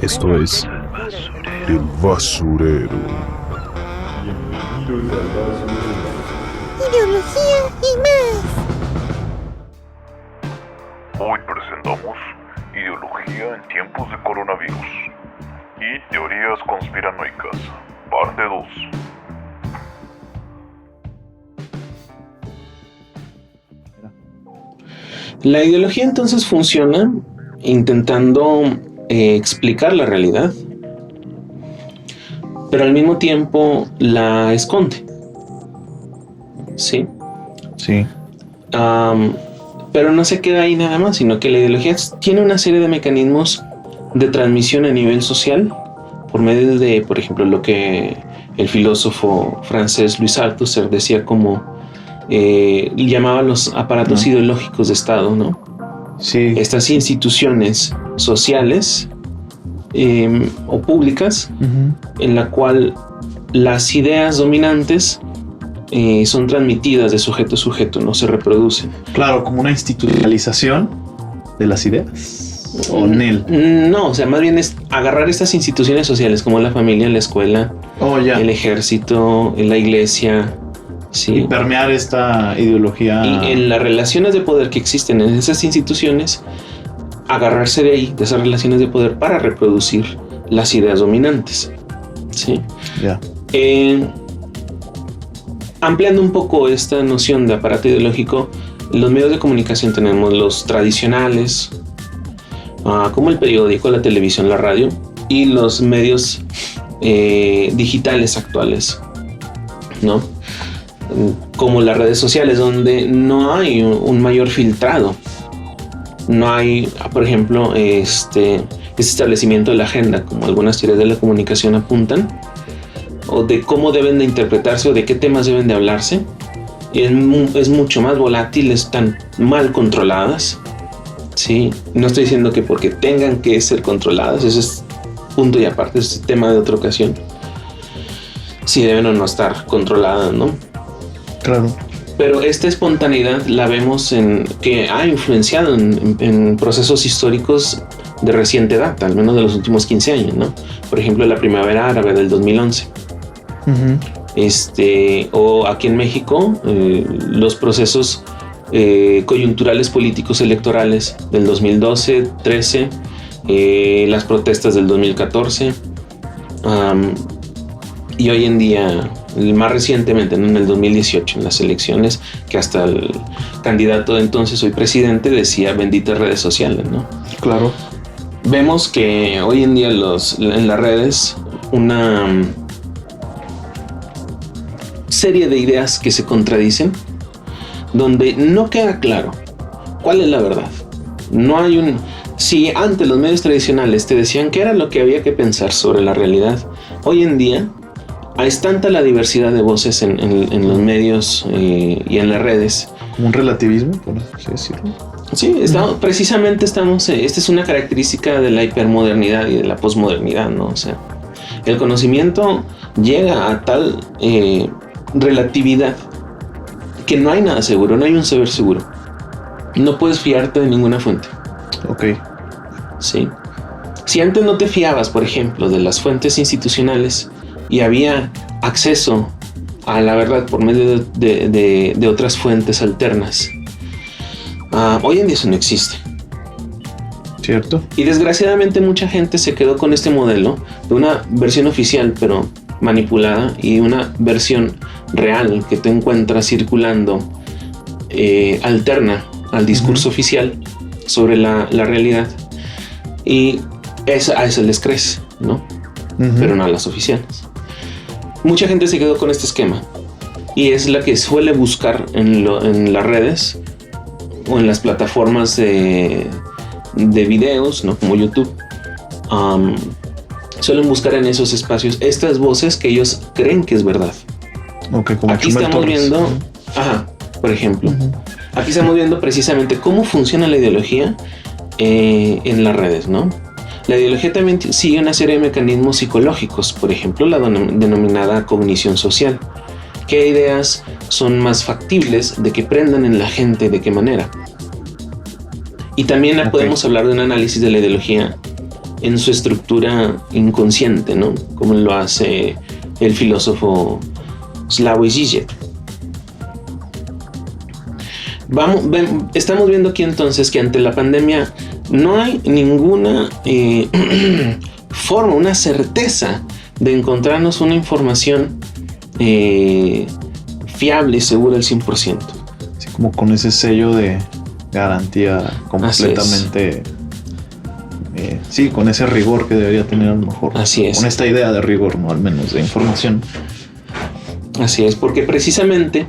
Esto es El Basurero. Ideología y más. Hoy presentamos Ideología en tiempos de coronavirus y Teorías conspiranoicas, parte 2. La ideología entonces funciona intentando explicar la realidad, pero al mismo tiempo la esconde. ¿Sí? Sí. Pero no se queda ahí nada más, sino que la ideología tiene una serie de mecanismos de transmisión a nivel social por medio de, por ejemplo, lo que el filósofo francés Louis Althusser decía como llamaba los aparatos ideológicos de Estado, ¿no? Sí. Estas instituciones sociales o públicas en la cual las ideas dominantes son transmitidas de sujeto a sujeto, no se reproducen. Claro, como una institucionalización de las ideas. ¿O NEL? No, o sea, más bien es agarrar estas instituciones sociales como la familia, la escuela, el ejército, la iglesia, sí, y permear esta ideología. Y en las relaciones de poder que existen en esas instituciones, agarrarse de ahí, de esas relaciones de poder, para reproducir las ideas dominantes. Sí. Ya. Ampliando un poco esta noción de aparato ideológico, en los medios de comunicación tenemos los tradicionales, como el periódico, la televisión, la radio, y los medios digitales actuales, ¿no? Como las redes sociales, donde no hay un mayor filtrado. No hay, por ejemplo, este establecimiento de la agenda, como algunas teorías de la comunicación apuntan, o de cómo deben de interpretarse o de qué temas deben de hablarse. Es mucho más volátil, están mal controladas. Sí, no estoy diciendo que porque tengan que ser controladas, eso es punto y aparte, es tema de otra ocasión. Si deben o no estar controladas, ¿no? Claro. Pero esta espontaneidad la vemos que ha influenciado en procesos históricos de reciente data, al menos de los últimos 15 años, ¿no? Por ejemplo, la primavera árabe del 2011. O aquí en México, los procesos coyunturales políticos electorales del 2012, 13, las protestas del 2014, y hoy en día, más recientemente, ¿no? En el 2018, en las elecciones, que hasta el candidato de entonces, hoy presidente, decía benditas redes sociales, ¿no? Claro. Vemos que hoy en día en las redes una serie de ideas que se contradicen, donde no queda claro cuál es la verdad. No hay si antes los medios tradicionales te decían qué era lo que había que pensar sobre la realidad, hoy en día es tanta la diversidad de voces en los medios y en las redes. Como un relativismo, por así decirlo. Sí, precisamente estamos. Esta es una característica de la hipermodernidad y de la posmodernidad, ¿no? O sea, el conocimiento llega a tal relatividad que no hay nada seguro, no hay un saber seguro. No puedes fiarte de ninguna fuente. Ok. Sí. Si antes no te fiabas, por ejemplo, de las fuentes institucionales y había acceso a la verdad por medio de otras fuentes alternas, hoy en día eso no existe. Cierto. Y desgraciadamente mucha gente se quedó con este modelo de una versión oficial pero manipulada y una versión real que te encuentras circulando alterna al discurso oficial sobre la realidad, y a eso les crees, ¿no? Pero no a las oficiales. Mucha gente se quedó con este esquema y es la que suele buscar en las redes o en las plataformas de videos, ¿no? Como YouTube. Suelen buscar en esos espacios estas voces que ellos creen que es verdad. Okay, como aquí estamos viendo, por ejemplo, aquí estamos viendo precisamente cómo funciona la ideología en las redes, ¿no? La ideología también sigue una serie de mecanismos psicológicos, por ejemplo, la denominada cognición social. ¿Qué ideas son más factibles de que prendan en la gente? ¿De qué manera? Y también podemos hablar de un análisis de la ideología en su estructura inconsciente, ¿no? Como lo hace el filósofo Slavoj Žižek. Estamos viendo aquí entonces que ante la pandemia no hay ninguna forma, una certeza de encontrarnos una información fiable y segura al 100%. Así como con ese sello de garantía completamente... sí, con ese rigor que debería tener a lo mejor. Así es. Con esta idea de rigor, ¿no? Al menos de información. Así es, porque precisamente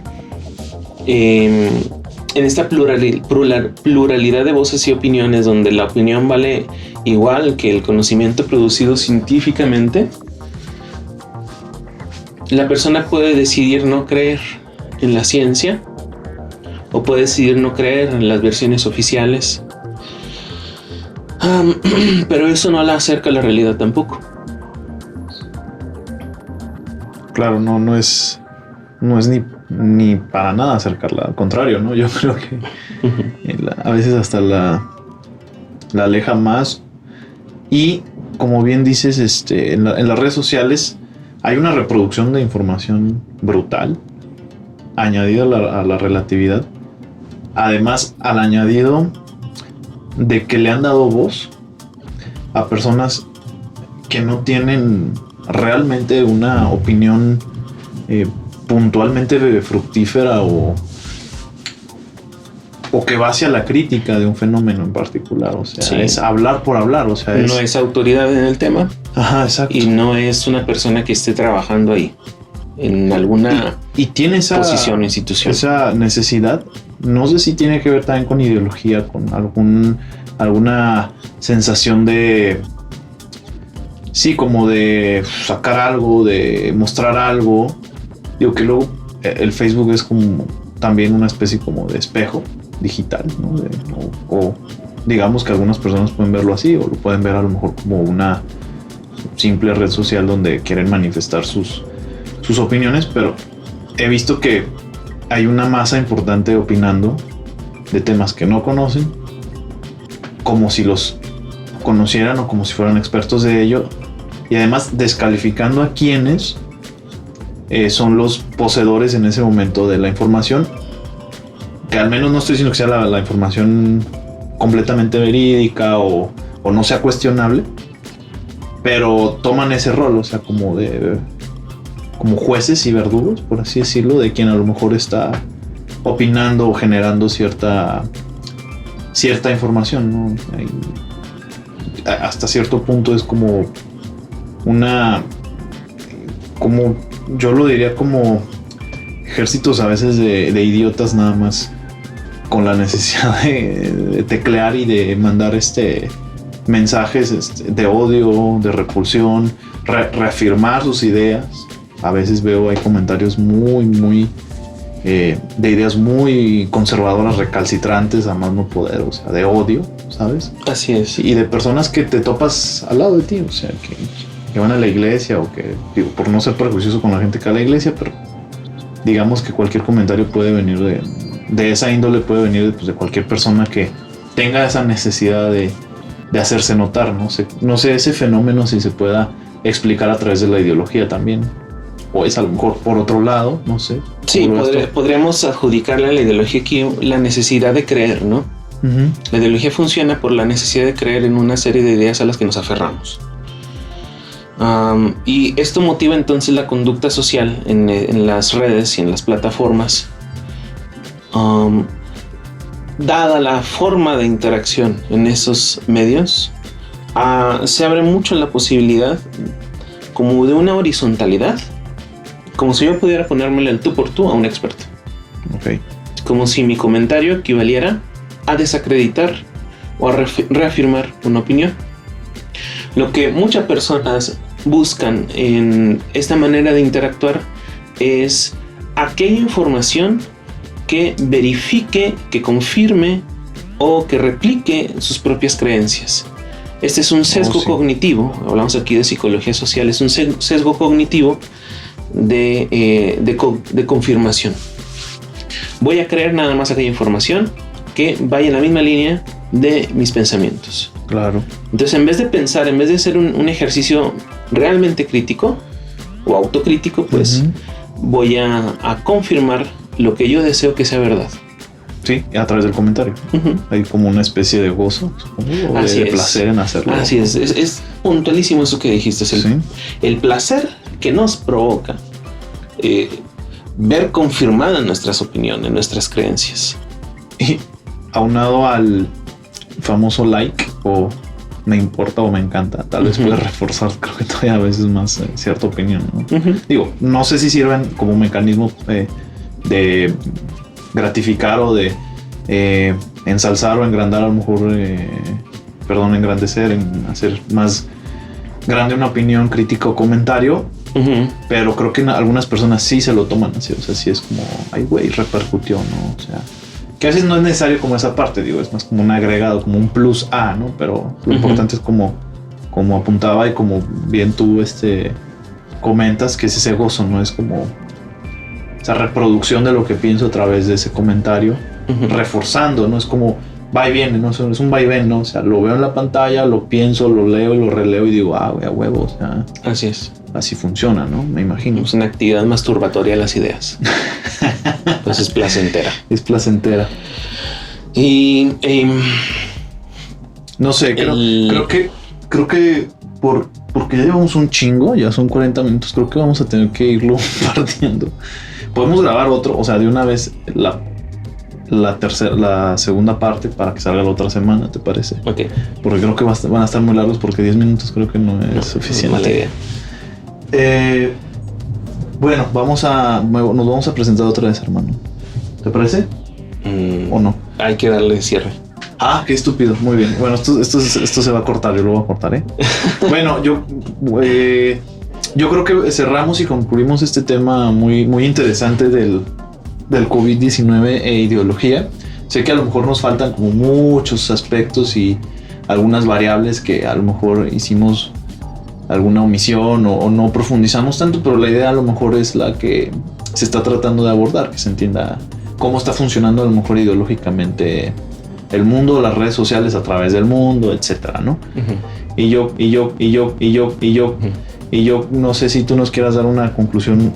en esta pluralidad de voces y opiniones, donde la opinión vale igual que el conocimiento producido científicamente, la persona puede decidir no creer en la ciencia o puede decidir no creer en las versiones oficiales. Pero eso no la acerca a la realidad tampoco. Claro, no es ni para nada acercarla, al contrario, ¿no? Yo creo que a veces hasta la aleja más. Y como bien dices, en las redes sociales hay una reproducción de información brutal añadida a la relatividad. Además, al añadido de que le han dado voz a personas que no tienen realmente una opinión puntualmente fructífera o que va hacia la crítica de un fenómeno en particular. O sea, sí, es hablar por hablar. O sea, no es autoridad en el tema. Ajá, exacto. Y no es una persona que esté trabajando ahí en alguna y tiene esa posición o institución. Esa necesidad, no sé si tiene que ver también con ideología, con alguna sensación de... Sí, como de sacar algo, de mostrar algo. Digo que luego el Facebook es como también una especie como de espejo digital, ¿no? O digamos que algunas personas pueden verlo así, o lo pueden ver a lo mejor como una simple red social donde quieren manifestar sus opiniones, pero he visto que hay una masa importante opinando de temas que no conocen, como si los conocieran o como si fueran expertos de ello, y además descalificando a quienes son los poseedores en ese momento de la información, que al menos no estoy diciendo que sea la información completamente verídica o no sea cuestionable, pero toman ese rol, o sea, como jueces y verdugos, por así decirlo, de quien a lo mejor está opinando o generando cierta información, ¿no? Hasta cierto punto es como yo lo diría como ejércitos a veces de idiotas nada más con la necesidad de teclear y de mandar mensajes de odio, de repulsión, reafirmar sus ideas. A veces veo hay comentarios muy de ideas muy conservadoras, recalcitrantes, a más no poder, o sea, de odio, ¿sabes? Así es. Y de personas que te topas al lado de ti, o sea, que van a la iglesia o que, digo, por no ser prejuicioso con la gente que va a la iglesia, pero digamos que cualquier comentario puede venir de esa índole, puede venir de cualquier persona que tenga esa necesidad de hacerse notar, no sé ese fenómeno si se pueda explicar a través de la ideología también, o es a lo mejor por otro lado, no sé. Sí, podríamos adjudicarle a la ideología aquí la necesidad de creer, ¿no? Uh-huh. La ideología funciona por la necesidad de creer en una serie de ideas a las que nos aferramos. Y esto motiva entonces la conducta social en las redes y en las plataformas. Dada la forma de interacción en esos medios, se abre mucho la posibilidad como de una horizontalidad, como si yo pudiera ponérmele al tú por tú a un experto. Okay. Como si mi comentario equivaliera a desacreditar o a reafirmar una opinión. Lo que muchas personas buscan en esta manera de interactuar es aquella información que verifique, que confirme o que replique sus propias creencias. Este es un sesgo cognitivo, hablamos aquí de psicología social, es un sesgo cognitivo de confirmación. Voy a creer nada más aquella información que vaya en la misma línea de mis pensamientos. Claro. Entonces, en vez de pensar, en vez de hacer un ejercicio realmente crítico o autocrítico, pues voy a confirmar lo que yo deseo que sea verdad. Sí, a través del comentario. Hay como una especie de gozo, supongo, o Así de es. placer en hacerlo. Así es puntualísimo eso que dijiste. Es el placer que nos provoca ver confirmadas nuestras opiniones, nuestras creencias. Y aunado al famoso like o me importa o me encanta, tal vez puede reforzar, creo que todavía a veces más cierta opinión, ¿no? Digo, no sé si sirven como mecanismo de gratificar o de ensalzar o engrandar, a lo mejor, engrandecer, en hacer más grande una opinión, crítica o comentario. Pero creo que algunas personas sí se lo toman así, o sea, sí es como, ay güey, repercutió, ¿no? O sea, que a veces no es necesario como esa parte, digo, es más como un agregado, como un plus A, ¿no? Pero lo importante es como apuntaba y como bien tú comentas, que es ese gozo, ¿no? Es como esa reproducción de lo que pienso a través de ese comentario, reforzando, ¿no? Es como va y viene, ¿no? Es un va y ven, ¿no? O sea, lo veo en la pantalla, lo pienso, lo leo y lo releo y digo, güey, a huevo, o sea. Así es. Así funciona, ¿no? Me imagino. Es una actividad masturbatoria de las ideas. Pues es placentera. Es placentera. Y no sé, creo que porque ya llevamos un chingo, ya son 40 minutos, creo que vamos a tener que irlo partiendo. Podemos grabar otro, o sea, de una vez la segunda parte para que salga la otra semana, ¿te parece? Ok. Porque creo que van a estar muy largos, porque 10 minutos creo que no es suficiente. Mala idea. Bueno, nos vamos a presentar otra vez, hermano. ¿Te parece? ¿O no? Hay que darle cierre. Ah, qué estúpido. Muy bien. Bueno, esto se va a cortar. Yo lo voy a cortar, ¿eh? Bueno, yo creo que cerramos y concluimos este tema muy, muy interesante del COVID-19 e ideología. Sé que a lo mejor nos faltan como muchos aspectos y algunas variables que a lo mejor hicimos alguna omisión o no profundizamos tanto, pero la idea a lo mejor es la que se está tratando de abordar, que se entienda cómo está funcionando a lo mejor ideológicamente el mundo, las redes sociales a través del mundo, etcétera, ¿no? Y yo no sé si tú nos quieras dar una conclusión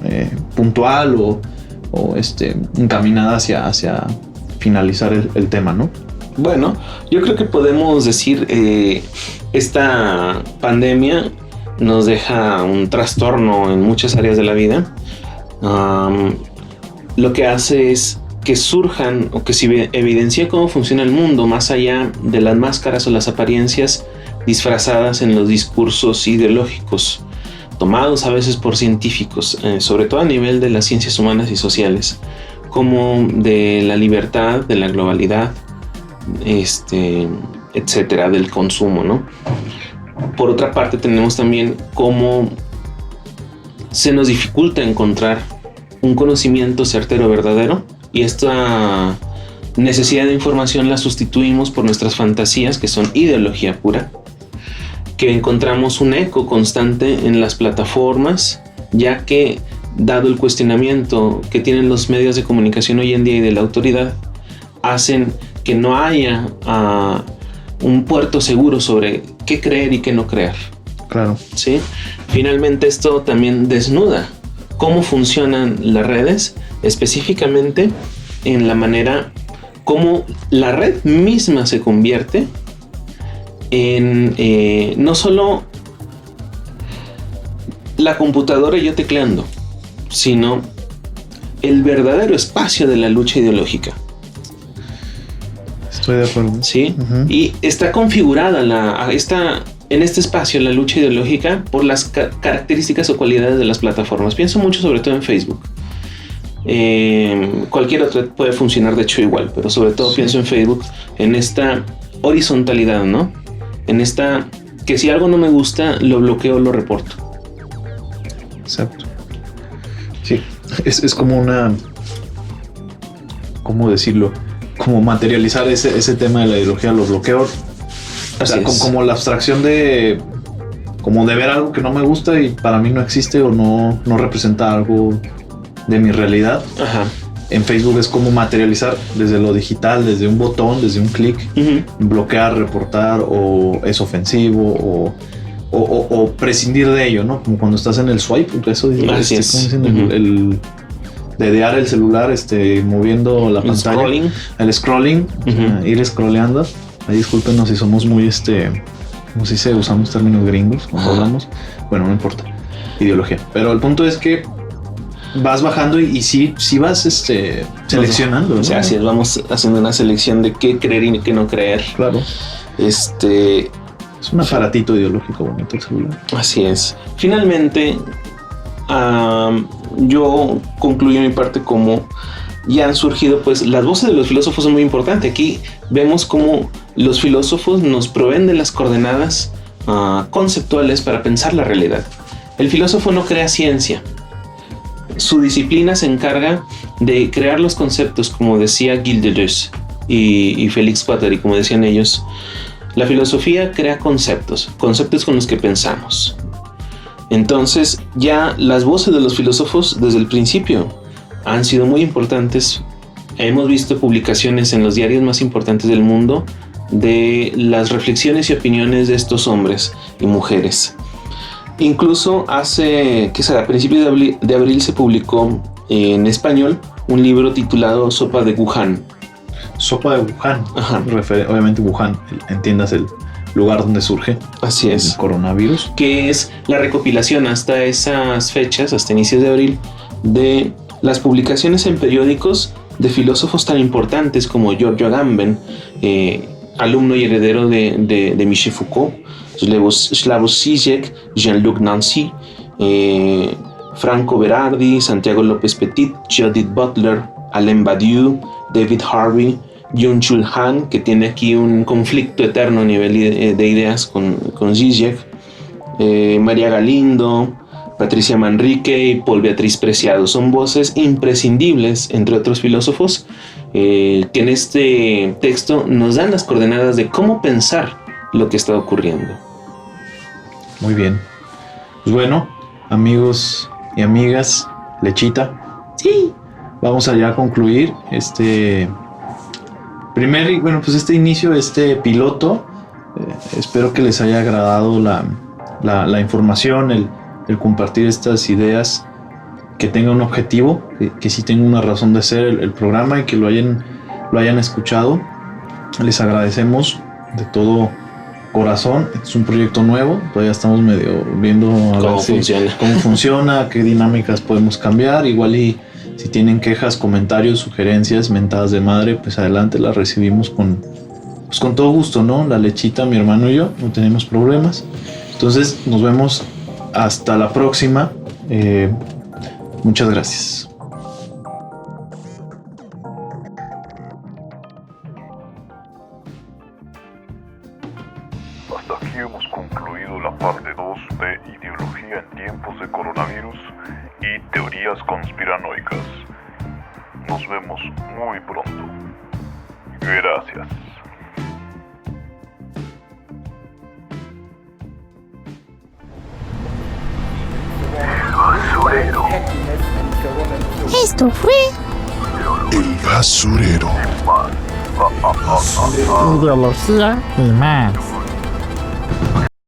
puntual o encaminada hacia finalizar el tema, ¿no? Bueno, yo creo que podemos decir esta pandemia nos deja un trastorno en muchas áreas de la vida. Lo que hace es que surjan o que se evidencie cómo funciona el mundo más allá de las máscaras o las apariencias disfrazadas en los discursos ideológicos, tomados a veces por científicos, sobre todo a nivel de las ciencias humanas y sociales, como de la libertad, de la globalidad, etcétera, del consumo, ¿no? Por otra parte, tenemos también cómo se nos dificulta encontrar un conocimiento certero, verdadero, y esta necesidad de información la sustituimos por nuestras fantasías, que son ideología pura, que encontramos un eco constante en las plataformas, ya que, dado el cuestionamiento que tienen los medios de comunicación hoy en día y de la autoridad, hacen que no haya un puerto seguro sobre qué creer y qué no creer. Claro. ¿Sí? Finalmente, esto también desnuda cómo funcionan las redes, específicamente en la manera como la red misma se convierte en no solo la computadora y yo tecleando, sino el verdadero espacio de la lucha ideológica. Estoy de acuerdo. Sí, y está configurada en este espacio la lucha ideológica por las características o cualidades de las plataformas. Pienso mucho sobre todo en Facebook. Cualquier otra puede funcionar de hecho igual, pero sobre todo pienso en Facebook, en esta horizontalidad, ¿no? En esta que si algo no me gusta, lo bloqueo, lo reporto. Exacto. Sí, es como una, ¿cómo decirlo? Como materializar ese tema de la ideología, los bloqueos. O sea, como la abstracción de ver algo que no me gusta y para mí no existe o no representa algo de mi realidad. Ajá. En Facebook es como materializar desde lo digital, desde un botón, desde un clic, bloquear, reportar, o es ofensivo, o prescindir de ello, ¿no? Como cuando estás en el swipe, eso Así ¿cómo es. dicen? El dedear el celular, moviendo la pantalla. El scrolling, ir scrolleando. Ahí discúlpenos si somos muy, ¿cómo se dice? Usamos términos gringos cuando hablamos. Bueno, no importa. Ideología. Pero el punto es que vas bajando y sí vas seleccionando, ¿no? O sea, así es, vamos haciendo una selección de qué creer y qué no creer. Claro. Es un aparatito ideológico bonito el celular. Así es. Finalmente, yo concluyo mi parte como ya han surgido, pues las voces de los filósofos son muy importantes. Aquí vemos cómo los filósofos nos proveen de las coordenadas conceptuales para pensar la realidad. El filósofo no crea ciencia. Su disciplina se encarga de crear los conceptos, como decía Gilles Deleuze y Félix Guattari, como decían ellos. La filosofía crea conceptos con los que pensamos. Entonces, ya las voces de los filósofos desde el principio han sido muy importantes. Hemos visto publicaciones en los diarios más importantes del mundo de las reflexiones y opiniones de estos hombres y mujeres. Incluso hace, a principios de abril se publicó en español un libro titulado Sopa de Wuhan. Sopa de Wuhan. Ajá. Obviamente Wuhan, entiendas el lugar donde surge. Así es. El coronavirus. Que es la recopilación hasta esas fechas, hasta inicios de abril, de las publicaciones en periódicos de filósofos tan importantes como Giorgio Agamben, alumno y heredero de Michel Foucault, Slavoj Žižek, Jean-Luc Nancy, Franco Berardi, Santiago López Petit, Judith Butler, Alain Badiou, David Harvey, Byung-Chul Han, que tiene aquí un conflicto eterno a nivel de ideas con Žižek, María Galindo, Patricia Manrique y Paul Beatriz Preciado. Son voces imprescindibles, entre otros filósofos, que en este texto nos dan las coordenadas de cómo pensar lo que está ocurriendo. Muy bien. Pues bueno, amigos y amigas, Lechita. Sí. Vamos allá a concluir este inicio, este piloto. Espero que les haya agradado la información, el compartir estas ideas, que tenga un objetivo, que sí tenga una razón de ser el programa y que lo hayan escuchado. Les agradecemos de todo corazón. Es un proyecto nuevo, todavía estamos medio viendo cómo funciona, qué dinámicas podemos cambiar. Igual y si tienen quejas, comentarios, sugerencias, mentadas de madre, pues adelante, las recibimos con todo gusto, ¿no? La Lechita, mi hermano y yo, no tenemos problemas. Entonces nos vemos hasta la próxima. Muchas gracias. Hasta aquí hemos concluido la parte 2 de Ideología en tiempos de coronavirus y teorías conspiranoicas. Nos vemos muy pronto. Gracias. Esto fue El basurero. Ideología y más.